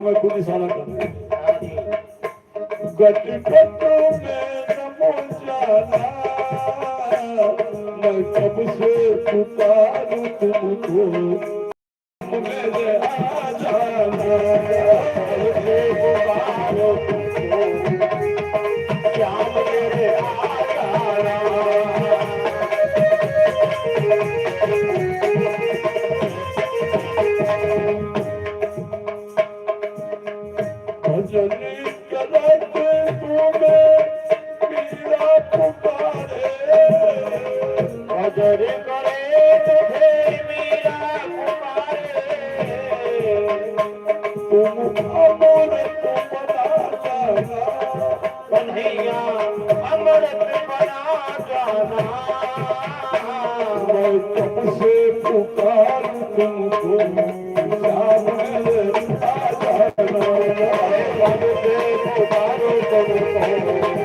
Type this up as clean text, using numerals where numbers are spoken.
मैं खुद ही साला कर गति पत्रों में नमो जाना मैं कब से पुकारूं तुमको मेरे आ जाना पुकारो श्याम मेरे आ जाना भजनी करते तुम्हें पीड़ा पुकारे भजन करे तुझे मीरा पुकारे तुम अमर तुम बना कन्हैया अमृत बना जाना मैं कब से पुकारूं तुमको श्याम मेरे आ जाना पुकारो तुमको